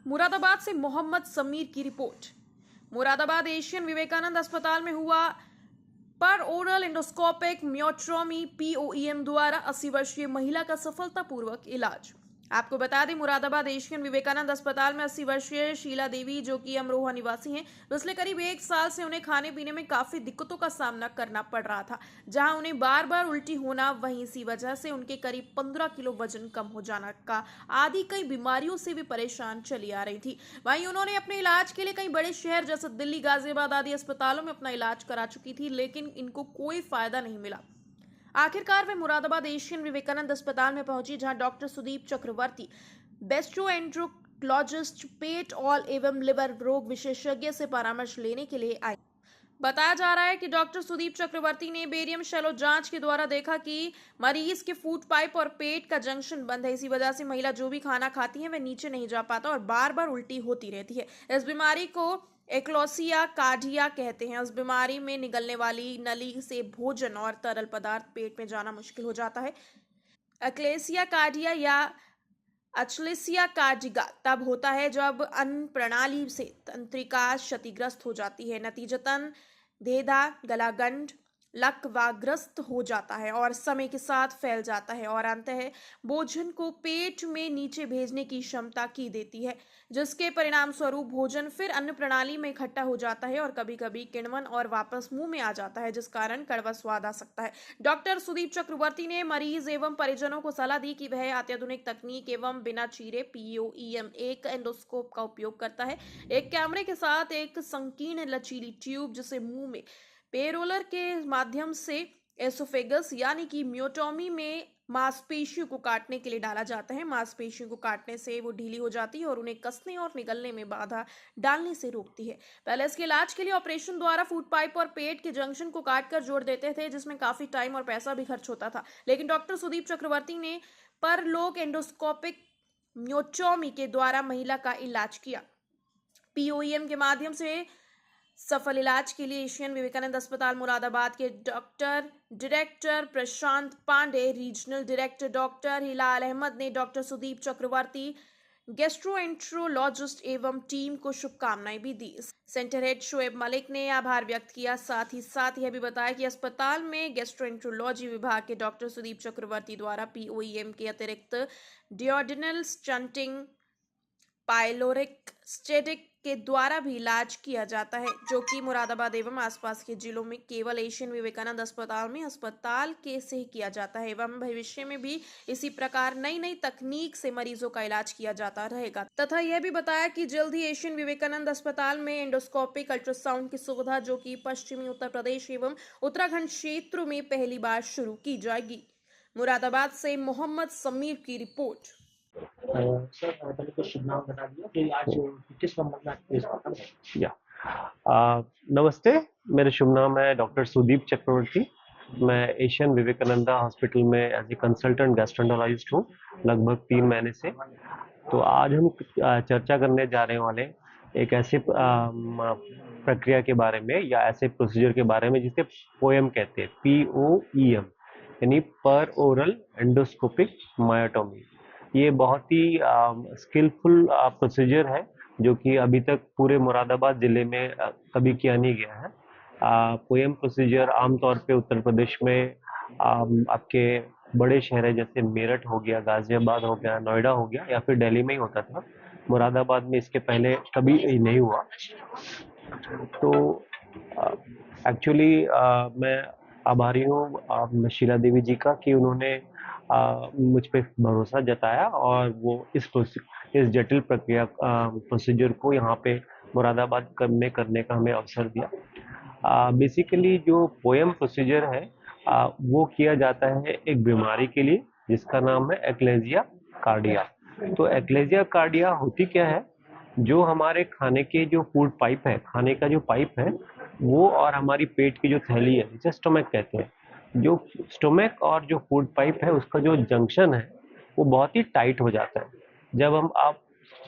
मुरादाबाद से मोहम्मद समीर की report. Moradabad Asian Vivekananda अस्पताल में हुआ पर ओरल एंडोस्कोपिक म्योट्रोमी पीओईएम द्वारा 80 वर्षीय महिला का सफलतापूर्वक इलाज। आपको बता दें, मुरादाबाद एशियन विवेकानंद अस्पताल में 80 वर्षीय शीला देवी, जो कि अमरोहा निवासी हैं, पिछले करीब 1 साल से उन्हें खाने पीने में काफी दिक्कतों का सामना करना पड़ रहा था, जहां उन्हें बार बार उल्टी होना, वहीं इसी वजह से उनके करीब 15 किलो वजन कम हो जाना का आदि कई बीमारियों से भी परेशान चली आ रही थी। वहीं उन्होंने अपने इलाज के लिए कई बड़े शहर जैसे दिल्ली, गाजियाबाद आदि अस्पतालों में अपना इलाज करा चुकी थी, लेकिन इनको कोई फायदा नहीं मिला। आखिरकार वे मुरादाबाद एशियन विवेकानंद अस्पताल में पहुंची, जहां डॉक्टर सुदीप चक्रवर्ती, गैस्ट्रोएंट्रोलॉजिस्ट, पेट ऑल एवं लिवर रोग विशेषज्ञ से परामर्श लेने के लिए आई। बताया जा रहा है कि डॉक्टर सुदीप चक्रवर्ती ने बेरियम शैलो जांच के द्वारा देखा कि मरीज के फूड पाइप और पेट का जंक्शन बंद है। इसी वजह से महिला जो भी खाना खाती है वह नीचे नहीं जा पाता और बार बार उल्टी होती रहती है। इस बीमारी को एक्लोसिया कार्डिया कहते हैं। इस बीमारी में निकलने वाली नली से भोजन और तरल पदार्थ पेट में जाना मुश्किल हो जाता है। एक्लेसिया कार्डिया या अचलेसिया कार्डिगा तब होता है जब अन्न प्रणाली से तंत्रिका क्षतिग्रस्त हो जाती है। नतीजतन देदा, गलागंड, लकवाग्रस्त हो जाता है और समय के साथ फैल जाता है और अंततः भोजन को पेट में नीचे भेजने की क्षमता की देती है, जिसके परिणाम स्वरूप भोजन फिर अन्न प्रणाली में इकट्ठा हो जाता है और कभी कभी किण्वन और वापस मुंह में आ जाता है, जिस कारण कड़वा स्वाद आ सकता है। डॉक्टर सुदीप चक्रवर्ती ने मरीज एवं परिजनों को सलाह दी कि वह अत्याधुनिक तकनीक एवं बिना चीरे पीओईएम एक एंडोस्कोप का उपयोग करता है, एक कैमरे के साथ एक संकीर्ण लचीली ट्यूब जिसे मुंह में पेरोलर के माध्यम से एसोफेगस यानी कि म्योटोमी में मांसपेशियों को काटने के लिए डाला जाता है। मांसपेशियों को काटने से वो ढीली हो जाती है और उन्हें कसने और निगलने में बाधा डालने से रोकती है। पहले इसके इलाज के लिए ऑपरेशन द्वारा फूड पाइप और पेट के जंक्शन को काटकर जोड़ देते थे, जिसमें काफी टाइम और पैसा भी खर्च होता था। लेकिन डॉक्टर सुदीप चक्रवर्ती ने परलोक एंडोस्कोपिक म्योटोमी के द्वारा महिला का इलाज किया। पीओईएम के माध्यम से सफल इलाज के लिए एशियन विवेकानंद अस्पताल मुरादाबाद के डॉक्टर डायरेक्टर प्रशांत पांडे, रीजनल डायरेक्टर डॉक्टर हिलाल अहमद ने डॉक्टर सुदीप चक्रवर्ती, गैस्ट्रोएंट्रोलॉजिस्ट एवं टीम को शुभकामनाएं भी दी। सेंटर हेड शोएब मलिक ने आभार व्यक्त किया। साथ ही यह भी बताया कि अस्पताल में गैस्ट्रोएंट्रोलॉजी विभाग के डॉक्टर सुदीप चक्रवर्ती द्वारा पीओईएम के अतिरिक्त डियोडिनल स्टंटिंग, पाइलोरिक स्टेटिक के द्वारा भी इलाज किया जाता है, जो कि मुरादाबाद एवं आसपास के जिलों में केवल एशियन विवेकानंद अस्पताल में अस्पताल के से ही किया जाता है एवं भविष्य में भी इसी प्रकार नई नई तकनीक से मरीजों का इलाज किया जाता रहेगा। तथा यह भी बताया कि जल्द ही एशियन विवेकानंद अस्पताल में एंडोस्कोपिक अल्ट्रासाउंड की सुविधा, जो कि पश्चिमी उत्तर प्रदेश एवं उत्तराखंड क्षेत्र में पहली बार शुरू की जाएगी। मुरादाबाद से मोहम्मद समीर की रिपोर्ट। सर, पहले तो शुभ नाम बता दिया कि आज किस संबंध में आपको इस बात में या नमस्ते, मेरा शुभ नाम है डॉक्टर सुदीप चक्रवर्ती। मैं एशियन विवेकानंदा हॉस्पिटल में एज ए कंसल्टेंट गैस्ट्रोएंटरोलॉजिस्ट हूँ लगभग 3 महीने से। तो आज हम चर्चा करने जा रहे वाले एक ऐसे प्रक्रिया के बारे में या ऐसे प्रोसीजर के बारे में जिसे पोएम कहते हैं, POEM यानी पर ओरल एंडोस्कोपिक मायोटोमी। ये बहुत ही स्किलफुल प्रोसीजर है जो कि अभी तक पूरे मुरादाबाद जिले में कभी किया नहीं गया है। पोएम प्रोसीजर आमतौर पे उत्तर प्रदेश में आपके बड़े शहर जैसे मेरठ हो गया, गाजियाबाद हो गया, नोएडा हो गया या फिर दिल्ली में ही होता था। मुरादाबाद में इसके पहले कभी नहीं हुआ। तो एक्चुअली मैं आभारी हूँ शीला देवी जी का कि उन्होंने मुझ पे भरोसा जताया और वो इस जटिल प्रक्रिया प्रोसीजर को यहाँ पे मुरादाबाद में करने का हमें अवसर दिया। बेसिकली जो पोएम प्रोसीजर है वो किया जाता है एक बीमारी के लिए जिसका नाम है एक्लेजिया कार्डिया। तो एक्लेजिया कार्डिया होती क्या है, जो हमारे खाने के जो फूड पाइप है, खाने का जो पाइप है वो और हमारी पेट की जो थैली है जिसे स्टोमक कहते हैं, जो स्टोमक और जो फूड पाइप है उसका जो जंक्शन है वो बहुत ही टाइट हो जाता है। जब आप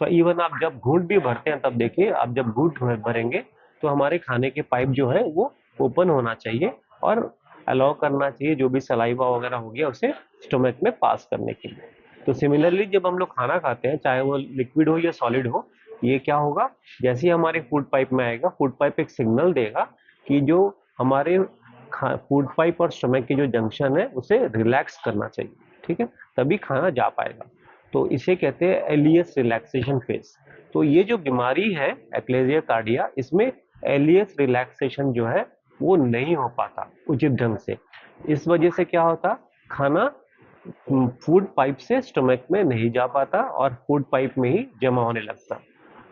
इवन आप जब घूंट भी भरते हैं तब देखिए, आप जब घूंट भरेंगे तो हमारे खाने के पाइप जो है वो ओपन होना चाहिए और अलाउ करना चाहिए जो भी सलाइवा वगैरह हो गया उसे स्टोमक में पास करने के लिए। तो सिमिलरली जब हम लोग खाना खाते हैं, चाहे वो लिक्विड हो या सॉलिड हो, ये क्या होगा, जैसे ही हमारे फूड पाइप में आएगा, फूड पाइप एक सिग्नल देगा कि जो हमारे फूड पाइप और स्टमक की जो जंक्शन है उसे रिलैक्स करना चाहिए, ठीक है, तभी खाना जा पाएगा। तो इसे कहते हैं एलियस रिलैक्सेशन फेज। तो ये जो बीमारी है एक्लेजिया कार्डिया, इसमें एलियस रिलैक्सेशन जो है वो नहीं हो पाता उचित ढंग से। इस वजह से क्या होता, खाना फूड पाइप से स्टमक में नहीं जा पाता और फूड पाइप में ही जमा होने लगता।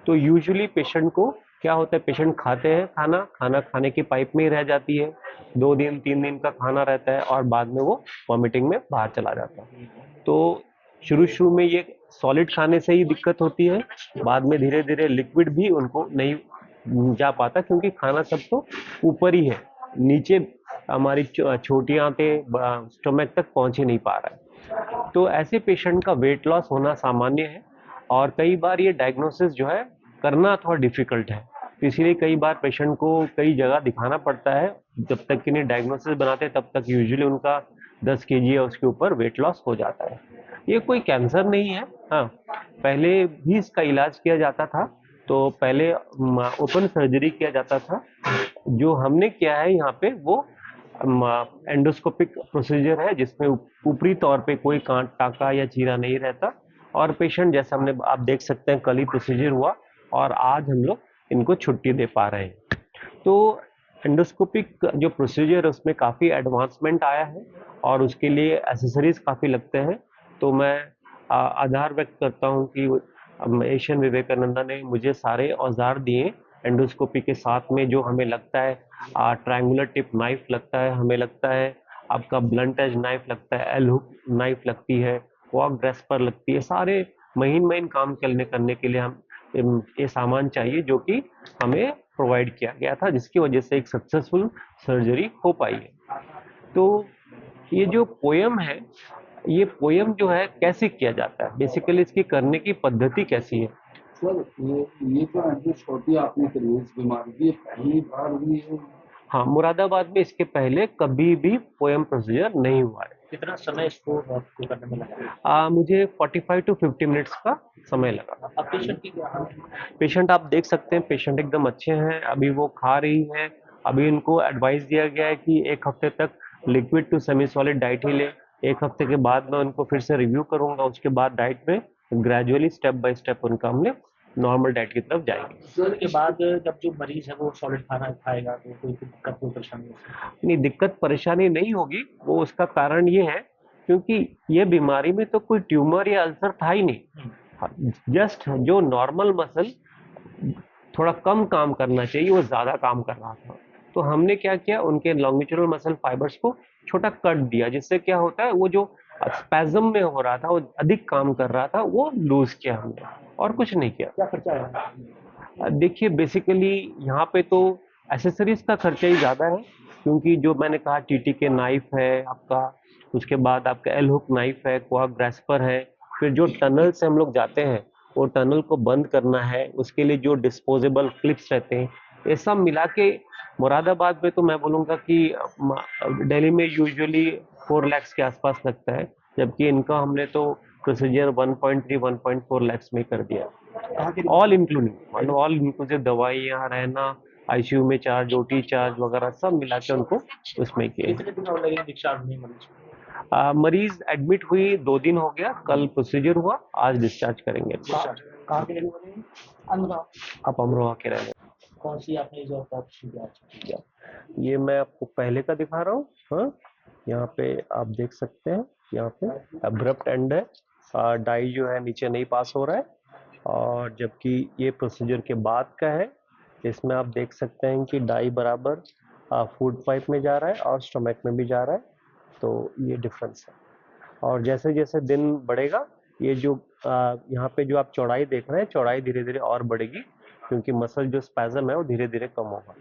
तो यूजुअली पेशेंट को क्या होता है, पेशेंट खाते हैं खाना, खाना खाने की पाइप में ही रह जाती है, 2 दिन 3 दिन का खाना रहता है और बाद में वो वॉमिटिंग में बाहर चला जाता है। तो शुरू शुरू में ये सॉलिड खाने से ही दिक्कत होती है, बाद में धीरे धीरे लिक्विड भी उनको नहीं जा पाता, क्योंकि खाना सब तो ऊपर ही है, नीचे हमारी छोटी आंतें स्टमक तक पहुंच ही नहीं पा रहा है। तो ऐसे पेशेंट का वेट लॉस होना सामान्य है और कई बार ये डायग्नोसिस जो है करना थोड़ा डिफिकल्ट है, तो इसीलिए कई बार पेशेंट को कई जगह दिखाना पड़ता है। जब तक कि नहीं डायग्नोसिस बनाते तब तक यूजुअली उनका 10 kg या उसके ऊपर वेट लॉस हो जाता है। ये कोई कैंसर नहीं है, हाँ, पहले भी इसका इलाज किया जाता था, तो पहले ओपन सर्जरी किया जाता था। जो हमने किया है यहाँ पे वो एंडोस्कोपिक प्रोसीजर है, जिसमें ऊपरी तौर पे कोई कांट टाका या चीरा नहीं रहता और पेशेंट जैसा हमने आप देख सकते हैं कल ही प्रोसीजर हुआ और आज हम लोग इनको छुट्टी दे पा रहे हैं। तो एंडोस्कोपिक जो प्रोसीजर है उसमें काफ़ी एडवांसमेंट आया है और उसके लिए एसेसरीज काफ़ी लगते हैं। तो मैं आभार व्यक्त करता हूँ कि एशियन विवेकानंदा ने मुझे सारे औजार दिए एंडोस्कोपी के साथ में, जो हमें लगता है ट्रायंगुलर टिप नाइफ लगता है, हमें लगता है आपका ब्लंट एज नाइफ लगता है, एल हुक नाइफ लगती है, वॉक ड्रेस पर लगती है, सारे महीन महीन काम करने के लिए हम ये सामान चाहिए जो कि हमें प्रोवाइड किया गया था, जिसकी वजह से एक सक्सेसफुल सर्जरी हो पाई है। तो ये जो पोयम है, ये पोयम जो है कैसे किया जाता है, बेसिकली इसकी करने की पद्धति कैसी है? सर ये जो एंडोस्कोपी आपने करी है इस बीमारी की, ये पहली बार हुई है? हाँ, मुरादाबाद में इसके पहले कभी भी पोयम प्रोसीजर नहीं हुआ है। कितना समय इसको आपको करने में लगा? मुझे 45 to 50 मिनट्स का समय लगा। अब पेशेंट की क्या हाल है? पेशेंट आप देख सकते हैं, पेशेंट एकदम अच्छे हैं, अभी वो खा रही हैं। अभी इनको एडवाइस दिया गया है कि 1 हफ्ते तक liquid to semi solid diet ही ले। 1 हफ्ते के बाद मैं उनको फिर से रिव्यू करूंगा, उसके बाद डाइट में ग्रेजुअली स्टेप बाय स्टेप उनका हमने नॉर्मल डाइट की तरफ जाएंगे। सर के बाद जब जो मरीज है वो सॉलिड खाना खाएगा तो कोई दिक्कत कोई परेशानी नहीं, दिक्कत परेशानी नहीं होगी। वो उसका कारण ये है क्योंकि ये बीमारी में तो कोई ट्यूमर या अल्सर था ही नहीं, जस्ट जो नॉर्मल मसल थोड़ा कम काम करना चाहिए वो ज्यादा काम कर रहा था। तो हमने क्या किया, उनके लॉन्गिट्यूडनल मसल फाइबर्स को छोटा कट दिया, जिससे क्या होता है वो जो स्पैज्म में हो रहा था, वो अधिक काम कर रहा था, वो लूज किया हमने और कुछ नहीं किया। क्या खर्चा है? देखिए बेसिकली यहाँ पे तो एसेसरीज का खर्चा ही ज़्यादा है, क्योंकि जो मैंने कहा टीटी के नाइफ है आपका, उसके बाद आपका एल हुक नाइफ है, क्वाक ग्रेस्पर है, फिर जो टनल से हम लोग जाते हैं वो टनल को बंद करना है, उसके लिए जो डिस्पोजेबल क्लिप्स रहते हैं, ये सब मिला के मुरादाबाद में तो मैं बोलूँगा कि दिल्ली में यूजुअली 4 लाख के आसपास लगता है, जबकि इनका हमने तो प्रोसीजर 1.3-1.4 लाख में कर दिया, ऑल इंक्लूडिंग, मतलब ऑल इंक्लूसिव दवाइयाँ, रहना, आईसीयू में चार्ज, ओटी चार्ज वगैरह सब मिला के उनको उसमें किए। कितने दिन और लगेंगे डिस्चार्ज होने मरीज? मरीज एडमिट हुई 2 दिन हो गया, कल प्रोसीजर हुआ, आज डिस्चार्ज करेंगे। कहाँ के रहने वाले हैं? आप अमरोहा के रहने। कौन सी आपने जो किया? ये मैं आपको पहले का दिखा रहा हूँ, हाँ, यहाँ पे आप देख सकते हैं, यहाँ पे अब्रप्ट एंड है, डाई जो है नीचे नहीं पास हो रहा है, और जबकि ये प्रोसीजर के बाद का है, इसमें आप देख सकते हैं कि डाई बराबर फूड पाइप में जा रहा है और स्टमक में भी जा रहा है, तो ये डिफरेंस है। और जैसे जैसे दिन बढ़ेगा, ये जो यहाँ पे जो आप चौड़ाई देख रहे हैं, चौड़ाई धीरे धीरे और बढ़ेगी, क्योंकि मसल जो स्पैज़म है वो धीरे धीरे कम होगा।